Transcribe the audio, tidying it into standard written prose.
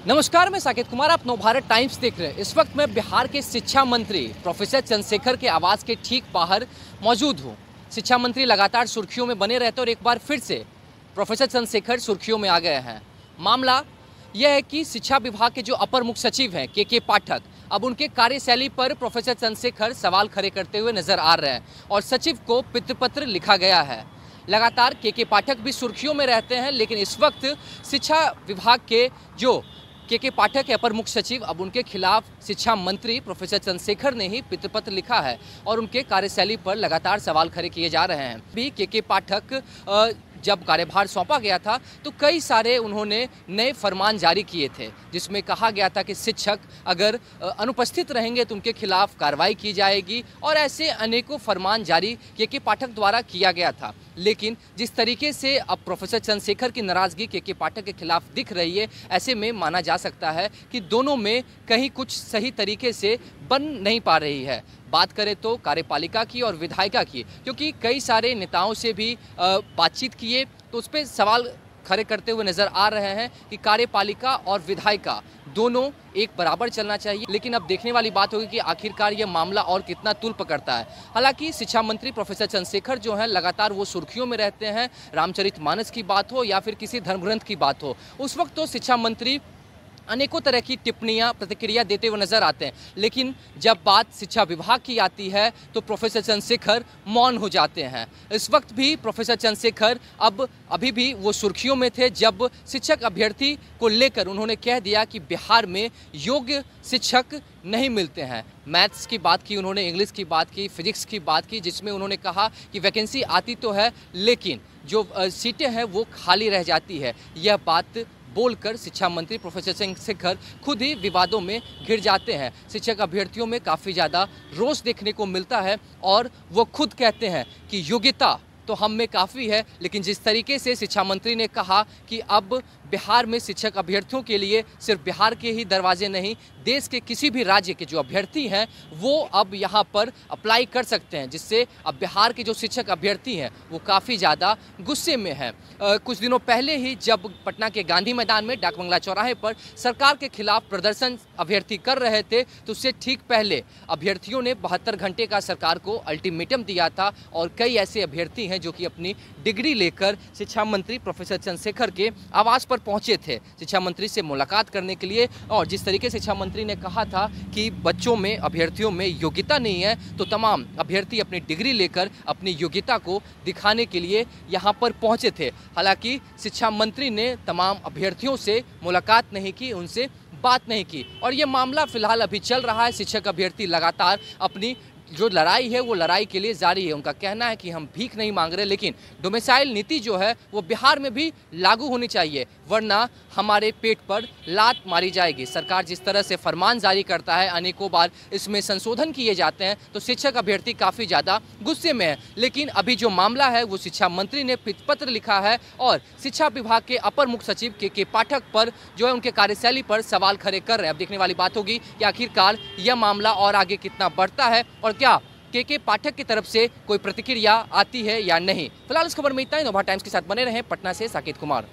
नमस्कार, मैं साकेत कुमार। आप नवभारत टाइम्स देख रहे हैं। इस वक्त मैं बिहार के शिक्षा मंत्री प्रोफेसर चंद्रशेखर के आवास के ठीक बाहर मौजूद हूं। शिक्षा मंत्री लगातार सुर्खियों में बने रहते हैं और एक बार फिर से प्रोफेसर चंद्रशेखर सुर्खियों में आ गए हैं। मामला यह है कि शिक्षा विभाग के जो अपर मुख्य सचिव हैं के पाठक, अब उनके कार्यशैली पर प्रोफेसर चंद्रशेखर सवाल खड़े करते हुए नजर आ रहे हैं और सचिव को पितृपत्र लिखा गया है। लगातार के पाठक भी सुर्खियों में रहते हैं, लेकिन इस वक्त शिक्षा विभाग के जो के पाठक है अपर मुख्य सचिव, अब उनके खिलाफ शिक्षा मंत्री प्रोफेसर चंद्रशेखर ने ही पितृपत्र लिखा है और उनके कार्यशैली पर लगातार सवाल खड़े किए जा रहे हैं। भी के पाठक जब कार्यभार सौंपा गया था तो कई सारे उन्होंने नए फरमान जारी किए थे, जिसमें कहा गया था कि शिक्षक अगर अनुपस्थित रहेंगे तो उनके खिलाफ कार्रवाई की जाएगी और ऐसे अनेकों फरमान जारी के पाठक द्वारा किया गया था। लेकिन जिस तरीके से अब प्रोफेसर चंद्रशेखर की नाराजगी के पाठक के खिलाफ दिख रही है, ऐसे में माना जा सकता है कि दोनों में कहीं कुछ सही तरीके से बन नहीं पा रही है। बात करें तो कार्यपालिका की और विधायिका की, क्योंकि कई सारे नेताओं से भी बातचीत किए तो उस पर सवाल खड़े करते हुए नजर आ रहे हैं कि कार्यपालिका और विधायिका दोनों एक बराबर चलना चाहिए। लेकिन अब देखने वाली बात होगी कि आखिरकार यह मामला और कितना तूल पकड़ता है। हालांकि शिक्षा मंत्री प्रोफेसर चंद्रशेखर जो हैं लगातार वो सुर्खियों में रहते हैं, रामचरितमानस की बात हो या फिर किसी धर्मग्रंथ की बात हो, उस वक्त तो शिक्षा मंत्री अनेकों तरह की टिप्पणियां प्रतिक्रिया देते हुए नजर आते हैं। लेकिन जब बात शिक्षा विभाग की आती है तो प्रोफेसर चंद्रशेखर मौन हो जाते हैं। इस वक्त भी प्रोफेसर चंद्रशेखर अभी भी वो सुर्खियों में थे जब शिक्षक अभ्यर्थी को लेकर उन्होंने कह दिया कि बिहार में योग्य शिक्षक नहीं मिलते हैं। मैथ्स की बात की उन्होंने, इंग्लिश की बात की, फिजिक्स की बात की, जिसमें उन्होंने कहा कि वैकेंसी आती तो है लेकिन जो सीटें हैं वो खाली रह जाती है। यह बात बोलकर शिक्षा मंत्री प्रोफेसर चंद्रशेखर खुद ही विवादों में घिर जाते हैं। शिक्षक अभ्यर्थियों में काफ़ी ज़्यादा रोष देखने को मिलता है और वो खुद कहते हैं कि योग्यता तो हम में काफ़ी है, लेकिन जिस तरीके से शिक्षा मंत्री ने कहा कि अब बिहार में शिक्षक अभ्यर्थियों के लिए सिर्फ बिहार के ही दरवाजे नहीं, देश के किसी भी राज्य के जो अभ्यर्थी हैं वो अब यहाँ पर अप्लाई कर सकते हैं, जिससे अब बिहार के जो शिक्षक अभ्यर्थी हैं वो काफ़ी ज़्यादा गुस्से में हैं। कुछ दिनों पहले ही जब पटना के गांधी मैदान में डाक बंगला चौराहे पर सरकार के खिलाफ प्रदर्शन अभ्यर्थी कर रहे थे तो उससे ठीक पहले अभ्यर्थियों ने 72 घंटे का सरकार को अल्टीमेटम दिया था और कई ऐसे अभ्यर्थी हैं जो कि अपनी डिग्री लेकर शिक्षा मंत्री प्रोफेसर चंद्रशेखर के आवास पर पहुंचे थे शिक्षा मंत्री से मुलाकात करने के लिए। और जिस तरीके से शिक्षा मंत्री ने कहा था कि बच्चों में, अभ्यर्थियों में योग्यता नहीं है तो तमाम अभ्यर्थी अपनी डिग्री लेकर अपनी योग्यता को दिखाने के लिए यहाँ पर पहुंचे थे। हालांकि शिक्षा मंत्री ने तमाम अभ्यर्थियों से मुलाकात नहीं की, उनसे बात नहीं की और ये मामला फिलहाल अभी चल रहा है। शिक्षक अभ्यर्थी लगातार अपनी जो लड़ाई है वो लड़ाई के लिए जारी है। उनका कहना है कि हम भीख नहीं मांग रहे, लेकिन डोमिसाइल नीति जो है वो बिहार में भी लागू होनी चाहिए, वरना हमारे पेट पर लात मारी जाएगी। सरकार जिस तरह से फरमान जारी करता है, अनेकों बार इसमें संशोधन किए जाते हैं, तो शिक्षक अभ्यर्थी काफ़ी ज़्यादा गुस्से में है। लेकिन अभी जो मामला है वो शिक्षा मंत्री ने पत्र लिखा है और शिक्षा विभाग के अपर मुख्य सचिव के पाठक पर जो है उनके कार्यशैली पर सवाल खड़े कर रहे हैं। अब देखने वाली बात होगी कि आखिरकार यह मामला और आगे कितना बढ़ता है और क्या के पाठक की तरफ से कोई प्रतिक्रिया आती है या नहीं। फिलहाल इस खबर में इतना ही। नवभारत टाइम्स के साथ बने रहें। पटना से साकेत कुमार।